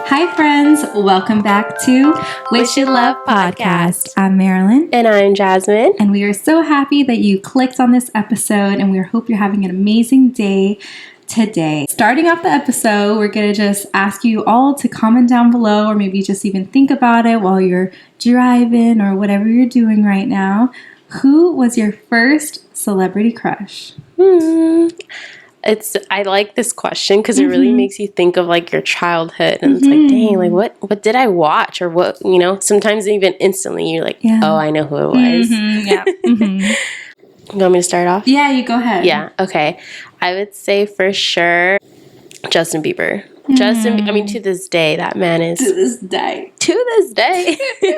Hi, friends. Welcome back to Wish You Love Podcast. I'm Marilyn. And I'm Jasmine. And we are so happy that you clicked on this episode, and we hope you're having an amazing day today. Starting off the episode, we're going to just ask you all to comment down below, or maybe just even think about it while you're driving or whatever you're doing right now. Who was your first celebrity crush? I like this question because it really makes you think of like your childhood, and it's like, dang, like what did I watch, or what, sometimes even instantly you're like, oh, I know who it was. Yeah. You want me to start off? Yeah, you go ahead. Yeah, okay. I would say for sure Justin Bieber. To this day, that man is... To this day.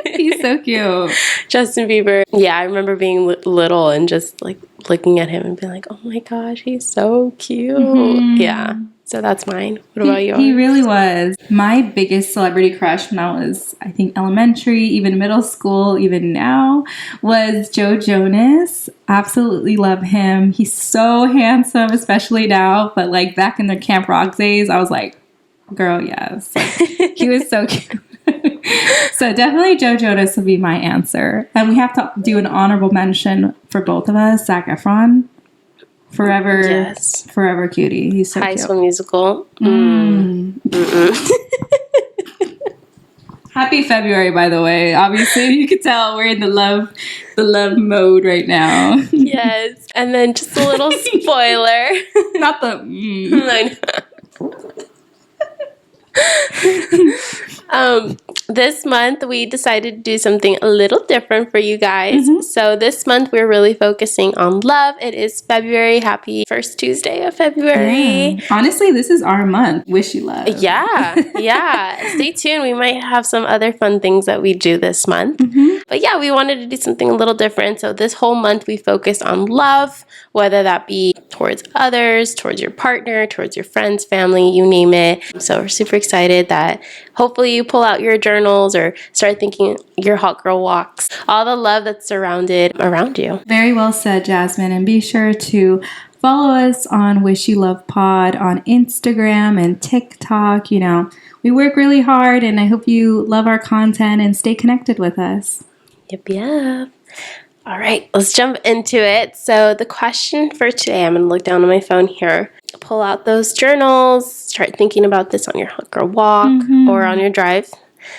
He's so cute. Justin Bieber. Yeah, I remember being little and just like looking at him and being like, oh my gosh, he's so cute. Yeah, so that's mine. What about yours? He really was. My biggest celebrity crush when I was, I think, elementary, even middle school, even now, was Joe Jonas. Absolutely love him. He's so handsome, especially now. But like back in the Camp Rock days, I was like, girl, yes. He was so cute. So definitely Joe Jonas would be my answer. And we have to do an honorable mention for both of us. Zac Efron. Forever cutie. He's so High cute. School Musical. Happy February, by the way. Obviously, you can tell we're in the love mode right now. Yes. And then just a little spoiler. Not the I know. This month we decided to do something a little different for you guys. So this month we're really focusing on love. It is February. Happy first Tuesday of February. Yeah. Honestly, this is our month. Wish you love. Yeah. Stay tuned. We might have some other fun things that we do this month. But yeah, we wanted to do something a little different. So this whole month we focus on love, whether that be towards others, towards your partner, towards your friends, family, you name it. So we're super excited that hopefully you pull out your journals or start thinking your hot girl walks, all the love that's surrounded around you. Very well said, Jasmine. And be sure to follow us on Wish You Love Pod on Instagram and TikTok. We work really hard, and I hope you love our content and stay connected with us. Yep. All right, let's jump into it. So the question for today, I'm going to look down on my phone here. Pull out those journals. Start thinking about this on your hot girl walk or on your drive.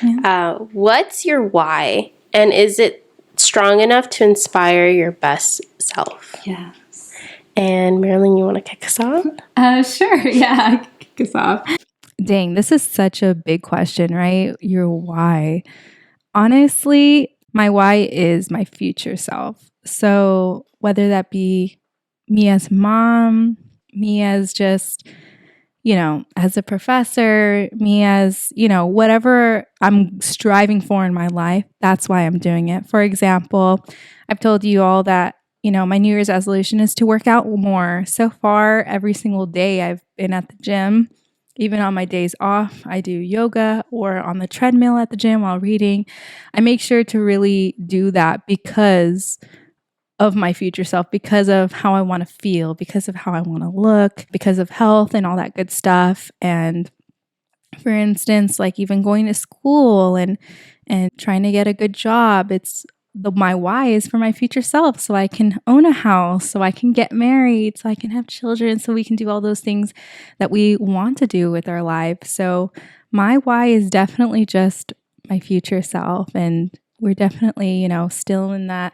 Yeah. What's your why? And is it strong enough to inspire your best self? Yes. And Marilyn, you want to kick us off? Sure. Yeah, I can kick us off. Dang, this is such a big question, right? Your why. Honestly, my why is my future self. So whether that be me as mom, me as just, as a professor, me as, whatever I'm striving for in my life, that's why I'm doing it. For example, I've told you all that, my New Year's resolution is to work out more. So far, every single day I've been at the gym. Even on my days off, I do yoga or on the treadmill at the gym while reading. I make sure to really do that because of my future self, because of how I want to feel, because of how I want to look, because of health and all that good stuff. And for instance, like even going to school and trying to get a good job, my why is for my future self, so I can own a house, so I can get married, so I can have children, so we can do all those things that we want to do with our life. So my why is definitely just my future self, and we're definitely, still in that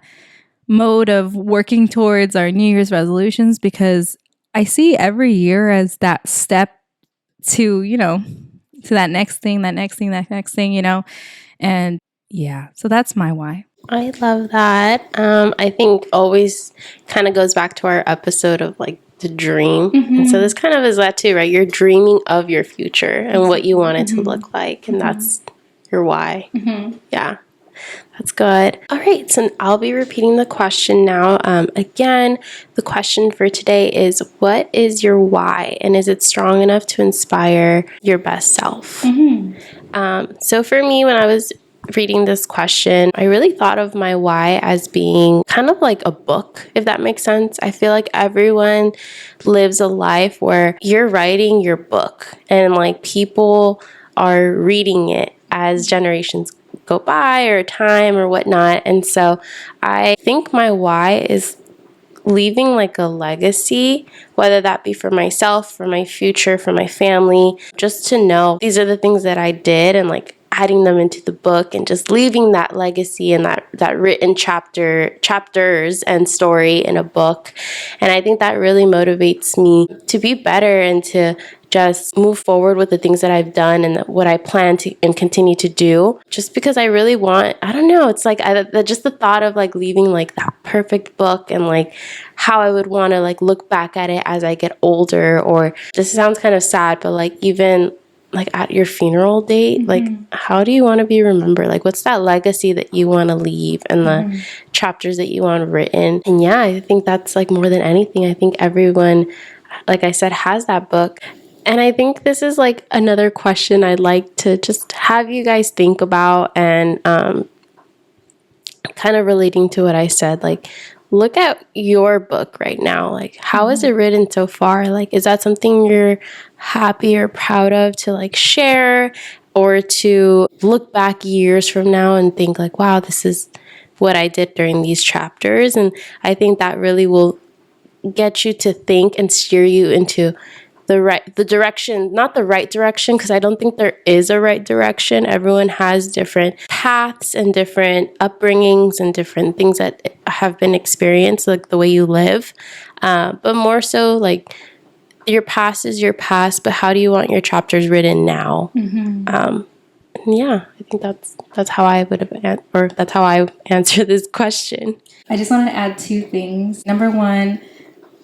mode of working towards our New Year's resolutions, because I see every year as that step to, to that next thing, and yeah, so that's my why. I love that. I think always kind of goes back to our episode of like the dream. And so this kind of is that too, right? You're dreaming of your future and what you want it to look like. And that's your why. Yeah, that's good. All right. So I'll be repeating the question now. Again, the question for today is, what is your why? And is it strong enough to inspire your best self? So for me, when I was reading this question, I really thought of my why as being kind of like a book, if that makes sense. I feel like everyone lives a life where you're writing your book, and like people are reading it as generations go by or time or whatnot. And so I think my why is leaving like a legacy, whether that be for myself, for my future, for my family, just to know these are the things that I did, and like adding them into the book and just leaving that legacy and that written chapters and story in a book. And I think that really motivates me to be better and to just move forward with the things that I've done and what I plan to and continue to do, just because I really want, I don't know, it's like just the thought of like leaving like that perfect book and like how I would want to like look back at it as I get older. Or this sounds kind of sad, but like even like at your funeral date, like how do you want to be remembered? Like what's that legacy that you want to leave and the chapters that you want written? And yeah, I think that's like more than anything, I think everyone, like I said, has that book. And I think this is like another question I'd like to just have you guys think about, and kind of relating to what I said, like look at your book right now. Like how is it written so far? Like is that something you're happy or proud of to like share, or to look back years from now and think like, wow, this is what I did during these chapters? And I think that really will get you to think and steer you into the direction, not the right direction, because I don't think there is a right direction. Everyone has different paths and different upbringings and different things that have been experienced, like the way you live. But more so like your past is your past, but how do you want your chapters written now? Yeah, I think that's how I would have, or that's how I answer this question. I just wanted to add two things. Number one,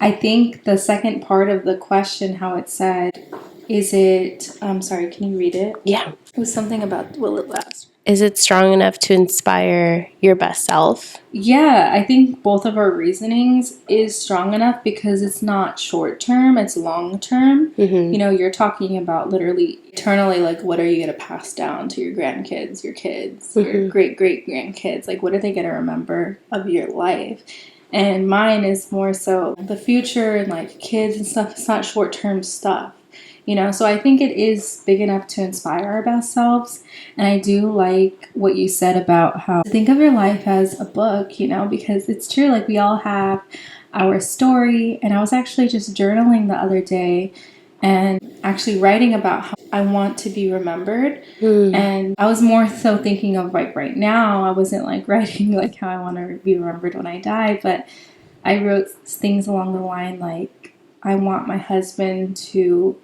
I think the second part of the question, how it said, is it, sorry, can you read it? Yeah. It was something about, will it last? Is it strong enough to inspire your best self? Yeah, I think both of our reasonings is strong enough because it's not short term, it's long term. You know, you're talking about literally eternally, like what are you going to pass down to your grandkids, your kids, your great-great-grandkids? Like what are they going to remember of your life? And mine is more so the future and like kids and stuff. It's not short-term stuff, you know? So I think it is big enough to inspire our best selves. And I do like what you said about how think of your life as a book, you know, because it's true. Like we all have our story. And I was actually just journaling the other day and actually writing about how I want to be remembered. And I was more so thinking of like right now, I wasn't like writing like how I want to be remembered when I die, but I wrote things along the line like I want my husband to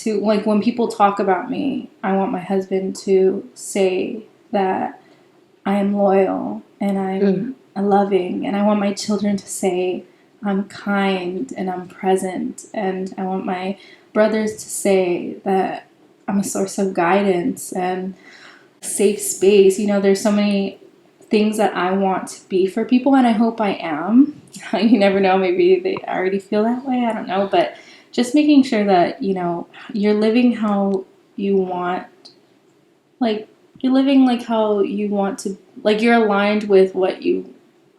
like when people talk about me, I want my husband to say that I am loyal and I'm loving, and I want my children to say I'm kind and I'm present, and I want my brothers to say that I'm a source of guidance and safe space. You know, there's so many things that I want to be for people, and I hope I am. You never know, maybe they already feel that way, I don't know, but just making sure that, you know, you're living how you want, like you're living like how you want to, like you're aligned with what you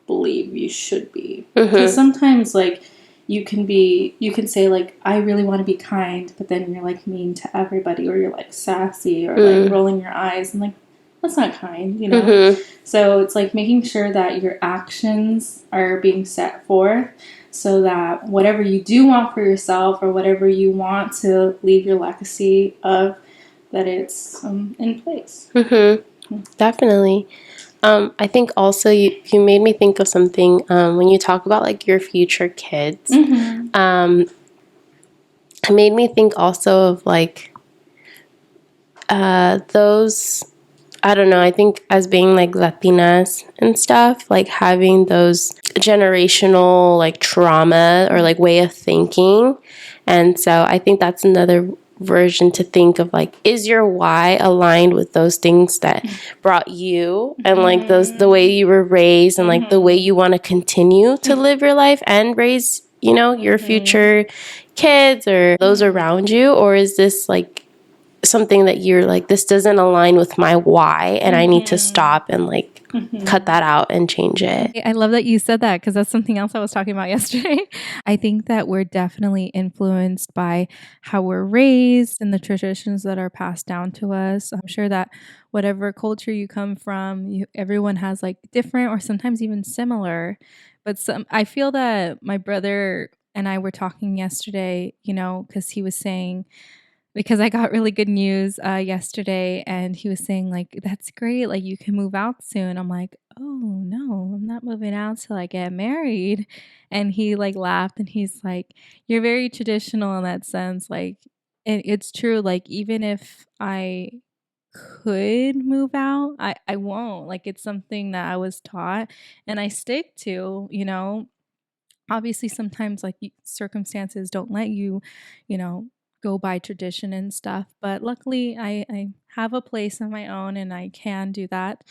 believe you should be. Because sometimes like you can say like I really want to be kind, but then you're like mean to everybody, or you're like sassy, or like rolling your eyes, and like that's not kind, you know. So it's like making sure that your actions are being set forth so that whatever you do want for yourself, or whatever you want to leave your legacy of, that it's in place. Definitely. I think also you made me think of something when you talk about like your future kids. It made me think also of like those, I don't know, I think as being like Latinas and stuff, like having those generational like trauma or like way of thinking. And so I think that's another version to think of, like, is your why aligned with those things that brought you and like the way you were raised and like the way you want to continue to live your life and raise, you know, your future kids or those around you? Or is this like something that you're like, this doesn't align with my why, and I need to stop and like cut that out and change it. I love that you said that, because that's something else I was talking about yesterday. I think that we're definitely influenced by how we're raised and the traditions that are passed down to us. I'm sure that whatever culture you come from, everyone has like different or sometimes even similar. But I feel that my brother and I were talking yesterday, because he was saying, because I got really good news yesterday, and he was saying like, that's great, like you can move out soon. I'm like, oh no, I'm not moving out till I get married. And he like laughed, and he's like, you're very traditional in that sense. Like, and it's true, like even if I could move out, I won't. Like, it's something that I was taught and I stick to. Obviously sometimes like circumstances don't let you, go by tradition and stuff, but luckily I have a place of my own and I can do that.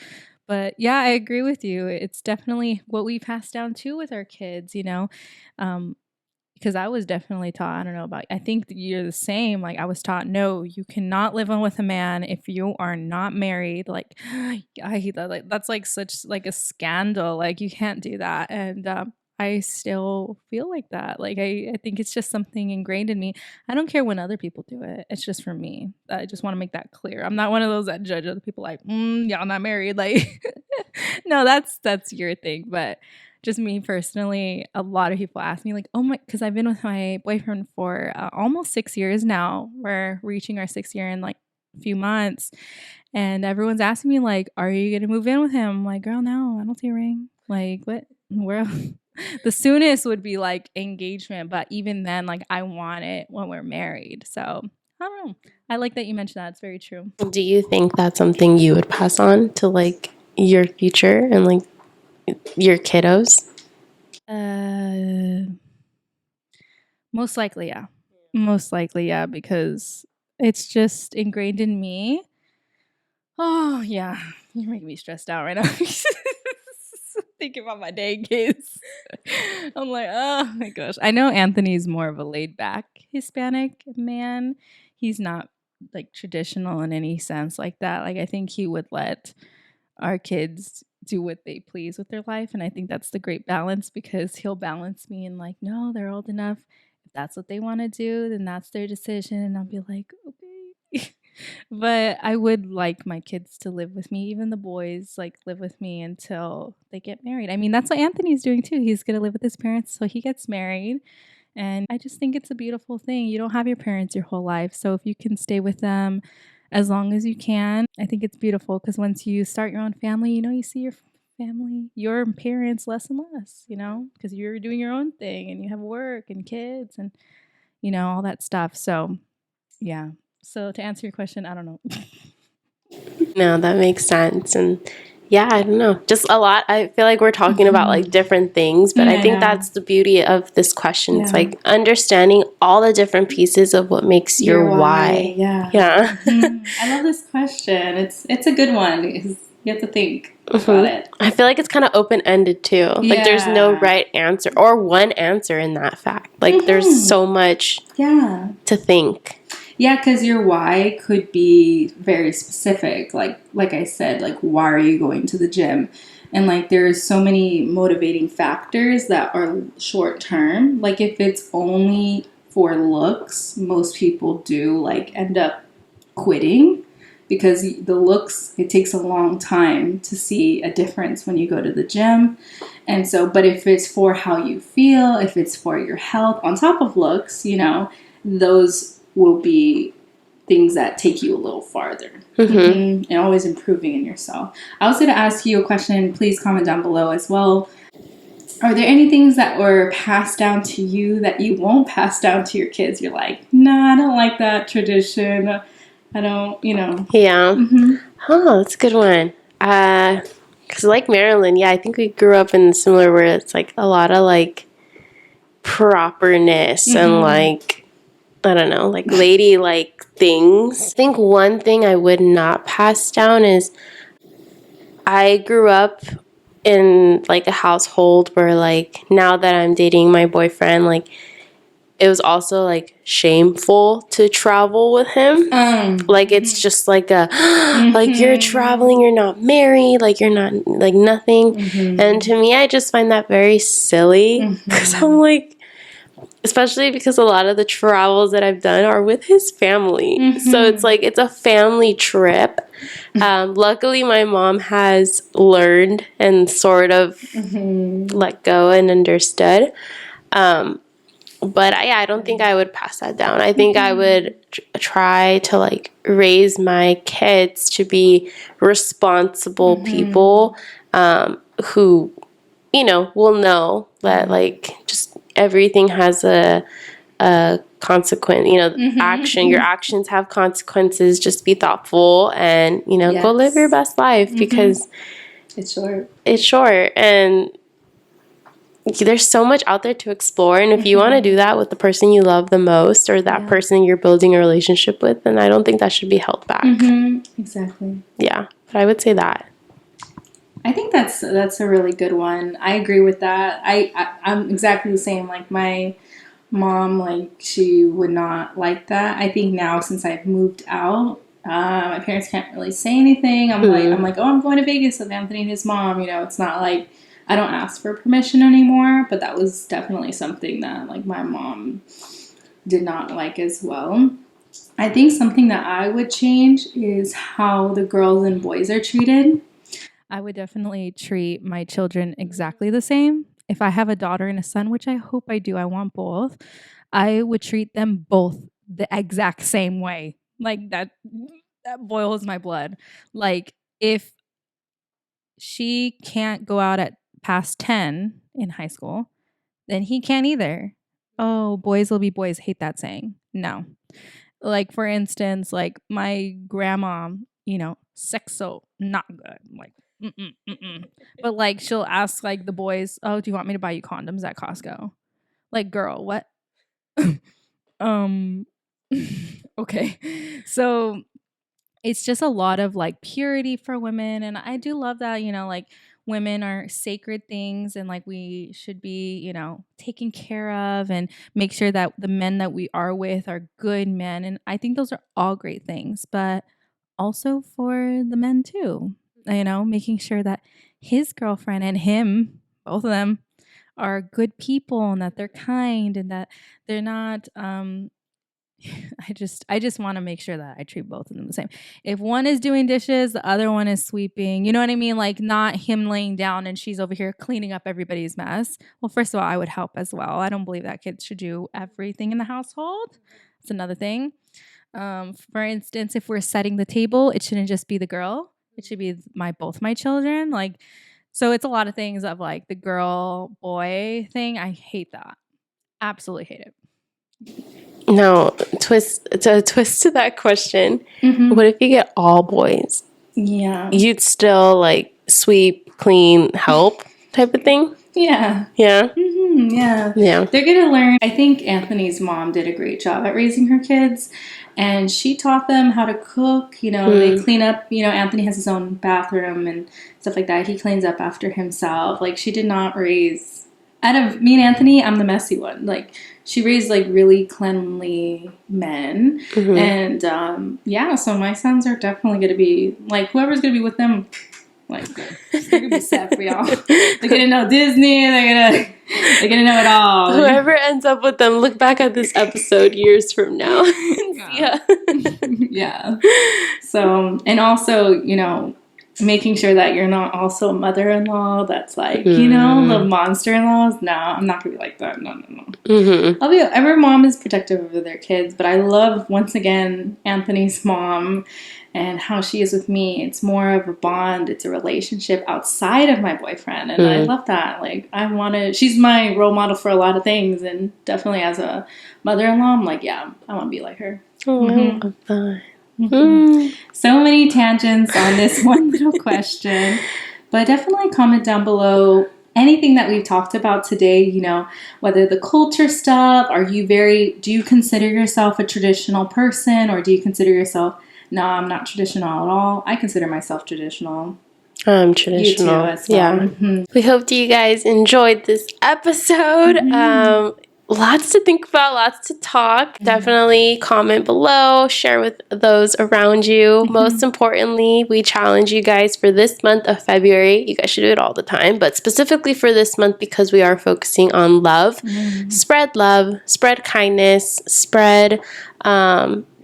But yeah, I agree with you, it's definitely what we pass down too with our kids, um because I was definitely taught, I don't know about, I think that you're the same, like I was taught, no, you cannot live on with a man if you are not married. Like I hate that, like that's like such like a scandal, like you can't do that. And I still feel like that. Like I think it's just something ingrained in me. I don't care when other people do it. It's just for me. I just want to make that clear. I'm not one of those that judge other people like, y'all not married. Like, no, that's your thing. But just me personally, a lot of people ask me like, oh my, because I've been with my boyfriend for almost 6 years now. We're reaching our 6th year in like a few months. And everyone's asking me like, are you going to move in with him? I'm like, girl, no, I don't see a ring. Like, what? Where? The soonest would be like engagement. But even then, like I want it when we're married. So I don't know. I like that you mentioned that. It's very true. Do you think that's something you would pass on to like your future and like your kiddos? Most likely, yeah. Most likely, yeah, because it's just ingrained in me. Oh, yeah. You're making me stressed out right now. Thinking about my dang kids. I'm like, oh my gosh. I know Anthony's more of a laid back Hispanic man. He's not like traditional in any sense like that. Like, I think he would let our kids do what they please with their life. And I think that's the great balance, because he'll balance me and like, no, they're old enough. If that's what they want to do, then that's their decision. And I'll be like, okay. But I would like my kids to live with me, even the boys, like live with me until they get married. I mean, that's what Anthony's doing too. He's going to live with his parents. So he gets married. And I just think it's a beautiful thing. You don't have your parents your whole life. So if you can stay with them as long as you can, I think it's beautiful, because once you start your own family, you see your family, your parents less and less, because you're doing your own thing and you have work and kids and, all that stuff. So, yeah. So to answer your question, I don't know. No, that makes sense. And yeah, I don't know. Just a lot. I feel like we're talking about like different things, but I think that's the beauty of this question. It's like understanding all the different pieces of what makes your why. Yeah. Yeah. I love this question. It's a good one, because you have to think about it. I feel like it's kind of open-ended too. Like there's no right answer or one answer in that fact. Like there's so much to think. Yeah, because your why could be very specific. Like I said, like, why are you going to the gym? And like there's so many motivating factors that are short term. Like if it's only for looks, most people do like end up quitting, because the looks, it takes a long time to see a difference when you go to the gym. And so, but if it's for how you feel, if it's for your health on top of looks, those will be things that take you a little farther. And always improving in yourself. I was going to ask you a question. Please comment down below as well. Are there any things that were passed down to you that you won't pass down to your kids? You're like, nah, I don't like that tradition. I don't, Yeah. Oh, that's a good one. Because like Marilyn, I think we grew up in similar where it's like a lot of like properness and like, I don't know, like ladylike things. I think one thing I would not pass down is I grew up in like a household where like now that I'm dating my boyfriend, like it was also like shameful to travel with him. Like it's just like a like you're traveling, you're not married, like you're not like nothing. And to me, I just find that very silly because I'm like, especially because a lot of the travels that I've done are with his family. So it's like it's a family trip. Luckily, my mom has learned and sort of let go and understood. But I don't think I would pass that down. I think I would try to like raise my kids to be responsible people who, you know, will know that like just everything has a consequence. You know, your actions have consequences. Just be thoughtful and, you know, go live your best life because it's short. It's short and there's so much out there to explore, and if you want to do that with the person you love the most or that person you're building a relationship with, then I don't think that should be held back. Exactly. Yeah, but I would say that. I think that's a really good one. I agree with that. I'm exactly the same. Like my mom, like she would not like that. I think now since I've moved out, my parents can't really say anything. I'm like, oh, I'm going to Vegas with Anthony and his mom. You know, it's not like I don't ask for permission anymore, but that was definitely something that like my mom did not like as well. I think something that I would change is how the girls and boys are treated. I would definitely treat my children exactly the same. If I have a daughter and a son, which I hope I do, I want both, I would treat them both the exact same way. Like that boils my blood. Like if she can't go out at past 10 in high school, then he can't either. Oh, boys will be boys. Hate that saying. No. Like, for instance, like my grandma, you know, sexo, not good. Like, but like she'll ask like the boys, oh, do you want me to buy you condoms at Costco? Like, girl, what? Okay. So it's just a lot of like purity for women. And I do love that, you know, like women are sacred things and like we should be, you know, taken care of and make sure that the men that we are with are good men. And I think those are all great things, but also for the men too, you know, making sure that his girlfriend and him, both of them, are good people and that they're kind and that they're not I just want to make sure that I treat both of them the same. If one is doing dishes, the other one is sweeping. You know what I mean? Like not him laying down and she's over here cleaning up everybody's mess. Well, first of all, I would help as well. I don't believe that kids should do everything in the household. It's another thing. For instance, if we're setting the table, it shouldn't just be the girl. It should be both my children. Like, so it's a lot of things of like the girl boy thing. I hate that. Absolutely hate it. No, twist to that question. What if you get all boys? Yeah. You'd still like sweep, clean, help type of thing? Yeah. Yeah? Yeah. Yeah. They're going to learn. I think Anthony's mom did a great job at raising her kids. And she taught them how to cook. You know, they clean up. You know, Anthony has his own bathroom and stuff like that. He cleans up after himself. Like, she did not raise... Out of me and Anthony, I'm the messy one. Like, she raised, like, really cleanly men. And, yeah, so my sons are definitely going to be... Like, whoever's going to be with them... Like, they're gonna be set for y'all. They're gonna know Disney. They're gonna know it all. Whoever ends up with them, look back at this episode years from now. Yeah. Yeah. So, and also, you know, making sure that you're not also a mother-in-law that's like, you know, the monster-in-laws. No, I'm not gonna be like that. No. Every mom is protective over their kids, but I love once again Anthony's mom. And how she is with me, it's more of a bond. It's a relationship outside of my boyfriend. And I love that. Like, she's my role model for a lot of things. And definitely as a mother-in-law, I'm like, yeah, I want to be like her. Oh, I love that. So many tangents on this one little question. But definitely comment down below anything that we've talked about today, you know, whether the culture stuff, do you consider yourself a traditional person or do you consider yourself... No, I'm not traditional at all. I consider myself traditional. I'm traditional. You too, as well. Yeah. We hope you guys enjoyed this episode. lots to think about, lots to talk. Definitely comment below, share with those around you. Most importantly, we challenge you guys for this month of February. You guys should do it all the time, but specifically for this month, because we are focusing on love. Love, spread kindness, spread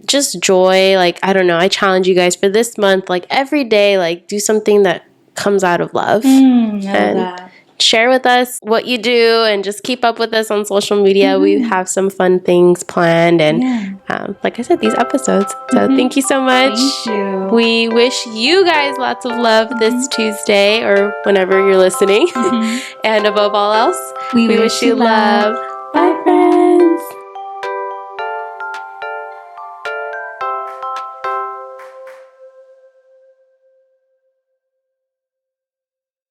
just joy. Like, I don't know, I challenge you guys for this month, like every day, like do something that comes out of love. And share with us what you do, and just keep up with us on social media. We have some fun things planned, and like I said, these episodes. So thank you so much. Thank you. We wish you guys lots of love this Tuesday, or whenever you're listening. And above all else, we wish you love. Bye, friends.